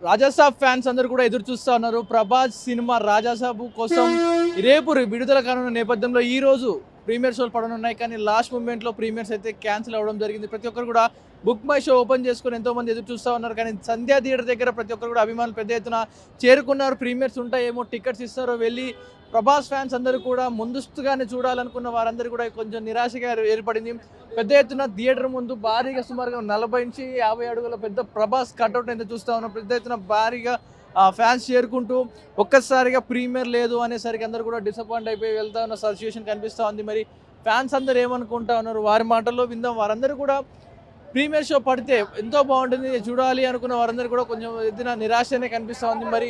Raja Saab fans అందరూ కూడా ఎదురు చూస్తూ ఉన్నారు. ప్రభాస్ సినిమా రాజాసాబ్ కోసం రేపు విడుదల కానున్న నేపథ్యంలో ఈ రోజు ప్రీమియర్ షోలు పడనున్నాయి. కానీ లాస్ట్ మూమెంట్లో ప్రీమియర్స్ అయితే క్యాన్సిల్ అవ్వడం జరిగింది. ప్రతి ఒక్కరు కూడా బుక్ మై షో ఓపెన్ చేసుకుని ఎంతో మంది ఎదురు చూస్తూ ఉన్నారు. కానీ సంధ్యా థియేటర్ దగ్గర ప్రతి ఒక్కరు కూడా అభిమానులు పెద్ద ఎత్తున చేరుకున్నారు. ప్రీమియర్స్ ఉంటాయేమో, టికెట్స్ ఇస్తారో వెళ్ళి ప్రభాస్ ఫ్యాన్స్ అందరూ కూడా ముందస్తుగానే చూడాలనుకున్న వారందరూ కూడా కొంచెం నిరాశగా ఏర్పడింది. పెద్ద ఎత్తున థియేటర్ ముందు భారీగా సుమారుగా 40 నుంచి 50 అడుగుల పెద్ద ప్రభాస్ కట్అవుట్ అయితే చూస్తూ ఉన్నాం. పెద్ద ఎత్తున భారీగా ఫ్యాన్స్ చేరుకుంటూ ఒక్కసారిగా ప్రీమియర్ లేదు అనేసరికి అందరూ కూడా డిసప్పాయింట్ అయిపోయి వెళ్తా ఉన్న సిచ్యువేషన్ కనిపిస్తూ ఉంది. మరి ఫ్యాన్స్ అందరూ ఏమనుకుంటా ఉన్నారు వారి మాటల్లో విందాం. వారందరూ కూడా ప్రీమియర్ షో పడితే ఎంతో బాగుంటుంది చూడాలి అనుకున్న వారందరూ కూడా కొంచెం ఎత్తున నిరాశనే కనిపిస్తూ ఉంది. మరి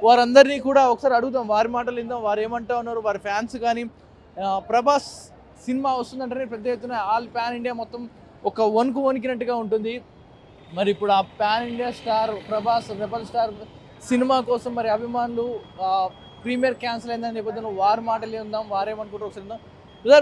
వారందరినీ కూడా ఒకసారి అడుగుదాం, వారి మాటలు విందాం, వారు ఏమంటా ఉన్నారు. వారి ఫ్యాన్స్ కానీ ప్రభాస్ సినిమా వస్తుందంటేనే పెద్ద ఎత్తున ఆల్ పాన్ ఇండియా మొత్తం ఒక వణికినట్టుగా ఉంటుంది. మరి ఇప్పుడు ఆ pan India star Prabhas rebel star cinema కోసం మరి అభిమానులు ప్రీమియర్ క్యాన్సిల్ అయిందని నేపథ్యంలో వారి మాటలు ఉందాం, వారేమనుకుంటారు ఒకసారి ఉందాం.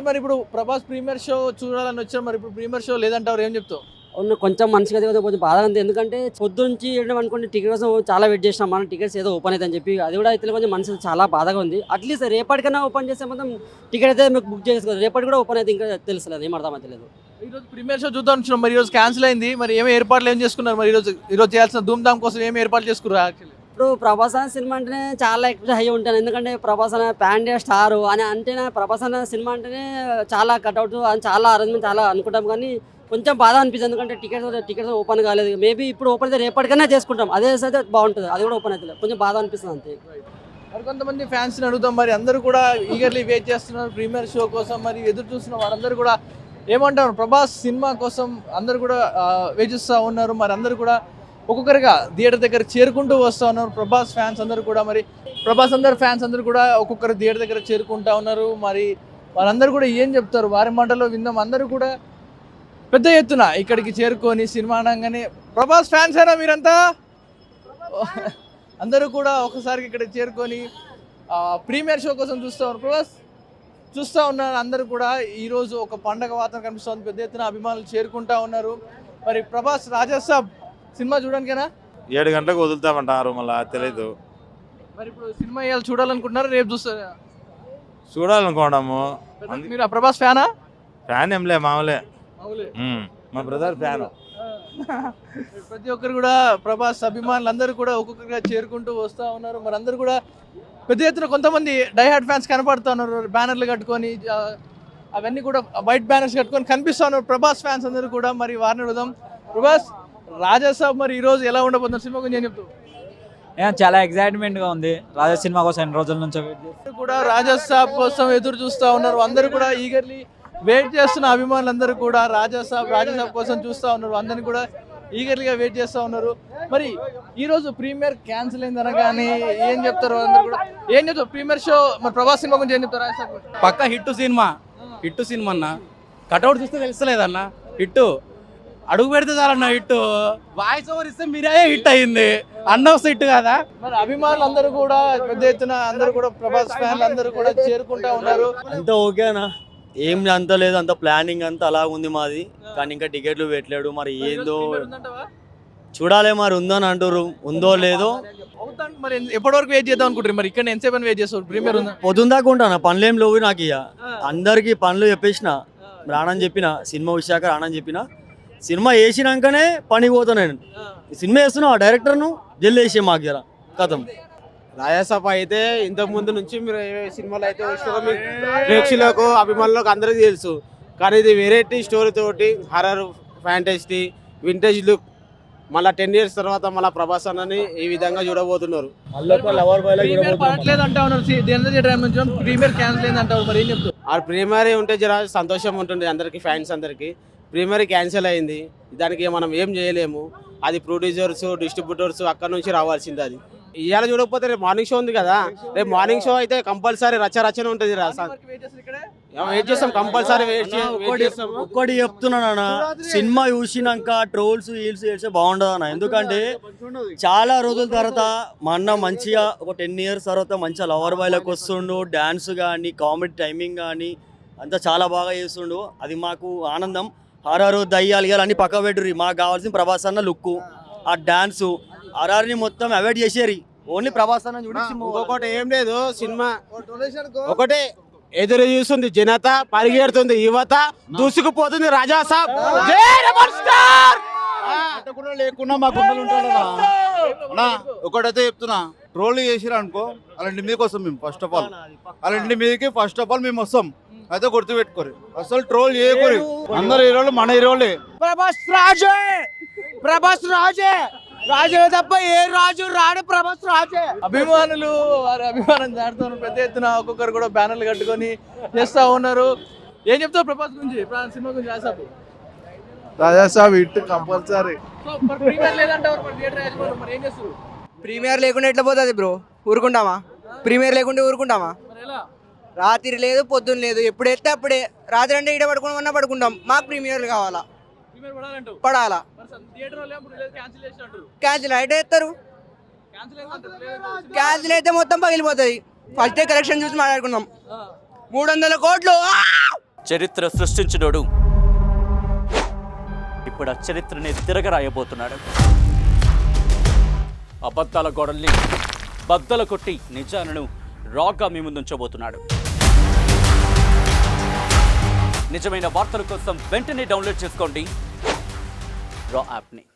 మరి ఇప్పుడు ప్రభాస్ ప్రీమియర్ షో చూడాలని వచ్చారు, మరి ఇప్పుడు ప్రీమియర్ షో లేదంటారు, ఏం చెప్తావు? అవును, కొంచెం మంచిగా కొంచెం బాధగా ఉంది. ఎందుకంటే పొద్దుంచి అనుకోండి టికెట్ కోసం చాలా వెయిట్ చేసినాం. మన టికెట్స్ ఏదో ఓపెన్ అవుతుందని చెప్పి అది కూడా అయితే కొంచెం మనసు చాలా బాధగా ఉంది. అట్లీస్ట్ రేపటికైనా ఓపెన్ చేస్తే మొత్తం టికెట్ అయితే మీకు బుక్ చేసుకోవాలి. రేపటి కూడా ఓపెన్ అయితే ఇంకా తెలుసలేదు, ఏం అర్థం తెలియదు. ఈరోజు ప్రీమియర్ షో చూద్దాం అనుకున్నాం, మరి ఈరోజు క్యాన్సిల్ అయింది. మరి ఏమి ఏర్పాట్లు ఏం చేసుకున్నారు? మరి ఈరోజు చేయాల్సిన ధూమ్ ధామ్ కోసం ఏమి ఏర్పాట్లు చేసుకున్నారు? యాక్చువల్లీ ఇప్పుడు ప్రభాస్ అనే సినిమా అంటేనే చాలా ఎక్కువ హై ఉంటాను. ఎందుకంటే ప్రభాస్ అనే పాన్ ఇండియా స్టార్ అని అంటేనే ప్రభాస్ అనే సినిమా అంటేనే చాలా కట్అవుట్ అని చాలా అరేంజ్మెంట్ చాలా అనుకుంటాం. కానీ కొంచెం బాధ అనిపిస్తుంది, ఎందుకంటే టికెట్స్ ఓపెన్ కాలేదు. మేబీ ఇప్పుడు ఓపెన్ అయితే రేపటికైనా చేసుకుంటాం, అదే అయితే బాగుంటుంది. అది కూడా ఓపెన్ అవుతుంది, కొంచెం బాధ అనిపిస్తుంది అంతే. మరి కొంతమంది ఫ్యాన్స్ని అడుగుతాం, మరి అందరూ కూడా ఈగర్లీ వెయిట్ చేస్తున్నారు ప్రీమియర్ షో కోసం. మరి ఎదురు చూస్తున్న వారందరూ కూడా ఏమంటారు ప్రభాస్ సినిమా కోసం అందరూ కూడా వెయిట్ చేస్తూ ఉన్నారు. మరి అందరూ కూడా ఒక్కొక్కరిగా థియేటర్ దగ్గర చేరుకుంటూ వస్తూ ఉన్నారు. ప్రభాస్ ఫ్యాన్స్ అందరూ కూడా మరి ప్రభాస్ ఫ్యాన్స్ అందరూ కూడా ఒక్కొక్కరు థియేటర్ దగ్గర చేరుకుంటూ ఉన్నారు. మరి వారందరూ కూడా ఏం చెప్తారు వారి మాటల్లో విందాం. అందరూ కూడా పెద్ద ఎత్తున ఇక్కడికి చేరుకొని సినిమా అనగానే ప్రభాస్ ఫ్యాన్స్ అయినా మీరంతా అందరూ కూడా ఒకసారికి ఇక్కడ చేరుకొని ప్రీమియర్ షో కోసం చూస్తూ ఉన్నారు. ప్రభాస్ చూస్తూ ఉన్నారు. అందరూ కూడా ఈరోజు ఒక పండగ వాతావరణం కనిపిస్తుంది. పెద్ద ఎత్తున అభిమానులు చేరుకుంటూ ఉన్నారు. మరి ప్రభాస్ రాజాసాబ్ సినిమా చూడడానికేనా 7 గంటలకు వదులుతామంటారు, మళ్ళీ తెలియదు. మరి ఇప్పుడు సినిమా ఇవాళ చూడాలనుకుంటున్నారా, రేపు చూస్తారా? చూడాలనుకోవడము. మీరు ప్రభాస్ ఫ్యానా? ఫ్యాన్ ఏంలే, మామూలే. మా బ్రదర్ ఫ్యాన్. ప్రతి ఒక్కరు కూడా ప్రభాస్ అభిమానులు అందరూ కూడా ఒక్కొక్కరిగా చేరుకుంటూ వస్తూ ఉన్నారు. మరి అందరూ కూడా పెద్ద ఎత్తున కొంతమంది డైహార్డ్ ఫ్యాన్స్ కనపడుతూ ఉన్నారు. బ్యానర్లు కట్టుకొని అవన్నీ కూడా వైట్ బ్యానర్స్ కట్టుకొని కనిపిస్తూ ఉన్నారు ప్రభాస్ ఫ్యాన్స్ అందరూ కూడా. మరి వారిని అడుగుదాం. ప్రభాస్ రాజాసాబ్ మరి ఈ రోజు ఎలా ఉండబోతున్నారు సినిమా గురించి ఏం చెప్తావు? చాలా ఎక్సైట్మెంట్ గా ఉంది. రాజా సినిమా కోసం ఎన్ని రోజుల నుంచి కూడా రాజాసాబ్ కోసం ఎదురు చూస్తూ ఉన్నారు. అందరూ కూడా ఈగర్లీ వెయిట్ చేస్తున్న అభిమానులందరూ కూడా రాజాసాబ్ కోసం చూస్తూ ఉన్నారు. అందరినీ కూడా ఈగర్లీగా వెయిట్ చేస్తూ ఉన్నారు. మరి ఈ రోజు ప్రీమియర్ క్యాన్సిల్ అయింది అనగానే ఏం చెప్తారు అందరూ కూడా? ఏం చెప్తారు ప్రీమియర్ షో మరి ప్రభాస్ సినిమా గురించి ఏం చెప్తారు? రాజాసాబ్ పక్క హిట్ సినిమా అన్న. కట్అవుట్ చూస్తే తెలుస్తలేదన్న హిట్. అడుగు పెడితే చాలన్న హిట్. వాయిస్ ఓవర్ ఇస్తే మీరే హిట్ అయింది, అన్న వస్తే హిట్ కదా. మరి అభిమానులు అందరూ కూడా పెద్ద ఎత్తున అందరూ కూడా ప్రభాస్ ఫ్యాన్లు అందరూ కూడా చేరుకుంటా ఉన్నారు. అంత ఓకేనా? ఏం అంత లేదు, అంత ప్లానింగ్ అంతా అలా ఉంది మాది. కానీ ఇంకా టికెట్లు పెట్టలేడు. మరి ఏందో చూడాలి, మరి ఉందో అని అంటారు, ఉందో లేదో. మరి ఎప్పటి వరకు వెయిట్ చేద్దాం అనుకుంటారు? మరి ఇక్కడ ఎంతసేపు వెయిట్ చేస్తారు? ప్రీమియర్ ఉందా? పొద్దున్న దాకా ఉంటాను, పనులు ఏం లేవు నాకు. ఇక అందరికి పనులు చెప్పేసిన, రానని చెప్పిన, సినిమా వచ్చాక రానని చెప్పిన. సినిమా వేసినాకనే పనికి పోతాను నేను. సినిమా వేస్తున్నావు డైరెక్టర్ను జల్లి వేసే మాకు జర కథం. రాజాసాబ్ అయితే ఇంతకు ముందు నుంచి మీరు ఏ సినిమాలు అయితే వచ్చినారో మీ ప్రేక్షకులకు అభిమానులకు అందరికీ తెలుసు. కానీ ఇది వెరైటీ స్టోరీ తోటి హర్రర్ ఫ్యాంటసీ వింటేజ్ లుక్. మళ్ళీ 10 years తర్వాత మళ్ళీ ప్రభాస్ అన్నని ఈ విధంగా చూడబోతున్నారు. ఆ ప్రీమియర్ ఉంటే జర సంతోషం ఉంటుంది అందరికి, ఫ్యాన్స్ అందరికి. ప్రీమియర్ క్యాన్సిల్ అయింది, దానికి మనం ఏం చేయలేము. అది ప్రొడ్యూసర్స్ డిస్ట్రిబ్యూటర్స్ అక్కడ నుంచి రావాల్సింది. అది ఇవాళ చూడకపోతే రేపు మార్నింగ్ షో ఉంది కదా, రేపు మార్నింగ్ షో అయితే కంపల్సరీ రచన ఉంటుంది. వెయిట్ చేస్తాం, కంపల్సరీ ఒక్కటి చెప్తున్నాను, సినిమా చూసినాక ట్రోల్స్ హీల్స్ చేస్తే బాగుండదు అన్న. ఎందుకంటే చాలా రోజుల తర్వాత మా అన్న మంచిగా ఒక 10 years తర్వాత మంచిగా లవర్ బాయ్లకు వస్తుండు. డ్యాన్స్ కానీ కామెడీ టైమింగ్ కానీ అంతా చాలా బాగా చేస్తుండు. అది మాకు ఆనందం. హారరు దయ్యాలు అన్ని పక్క పెట్టుర్రి. మాకు కావాల్సిన ప్రభాస్ అన్న లుక్, ఆ డాన్సు ఆర్ఆర్ని మొత్తం అవాయిడ్ చేసేరి ఓన్లీ ప్రభాస్ అన్న చూపించి ఇంకొకటి ఏం లేదు సినిమా ఒకటే ఎదురు చూస్తుంది జనత, పరిగెడుతుంది యువత, దూసుకుపోతుంది రాజా సాబ్. జై రెబల్ స్టార్. కూడా లేకున్నా మా గుండెలు ఉంటాడు ఒకటైతే చెప్తున్నా, ట్రోల్ చేసిరా అనుకో అలాంటి మీదకి వస్తాం మేము. ఫస్ట్ ఆఫ్ ఆల్ అలాంటి మీదకి మేము వస్తాం. అయితే గుర్తుపెట్టుకోరు, అసలు ట్రోల్ చేయకూరి. అందరు హీరోలు మన హీరోలే. ప్రభాస్ రాజే, ప్రభాస్ రాజే, రాజే తప్ప ఏ రాజు రాడు, ప్రభాస్ రాజే. అభిమానులు వారి అభిమానం దాడుతున్నారు పెద్ద ఎత్తున, ఒక్కొక్కరు కూడా బ్యానర్లు కట్టుకొని చేస్తా ఉన్నారు. ఏం చెప్తావు ప్రభాస్ గురించి, సినిమా గురించి Raja Saab? Raja Saab hit compulsory. So మరి ప్రీమియర్ లేదంటారు, మరి థియేటర్ యాజమాన్యం మరి ఏం చేస్తారు? ప్రీమియర్ లేకుండా ఎట్లా పోతుంది బ్రో? ఊరుకుంటామా? ప్రీమియర్ లేకుంటే ఊరుకుంటామా? మరి ఎలా? రాత్రి లేదు పొద్దున్న లేదు, ఎప్పుడైతే అప్పుడే. రాత్రి అంటే ఈడ పడుకోమన్నా పడుకుంటాం. మాకు ప్రీమియర్లు కావాలా, ప్రీమియర్ పడాలంటావు? పడాలా. మరి థియేటర్ వాళ్ళు ఏమో లేదు క్యాన్సిల్ చేసినట్టు. క్యాన్సిల్ అయితే ఎత్తారు, క్యాన్సిల్ అయితే క్యాన్సిల్ అయితే మొత్తం పగిలిపోతుంది. ఫస్ట్ కలెక్షన్ చూసి మాట్లాడుకుందాం. 300 కోట్లు. చరిత్ర సృష్టించినోడు ఇప్పుడు ఆ చరిత్రని తిరగరాయబోతున్నాడు. అబద్ధాల గోడల్ని బద్దలు కొట్టి నిజాలను రాగా మీ ముందుంచబోతున్నాడు. నిజమైన వార్తల కోసం వెంటనే డౌన్లోడ్ చేసుకోండి రా యాప్ని.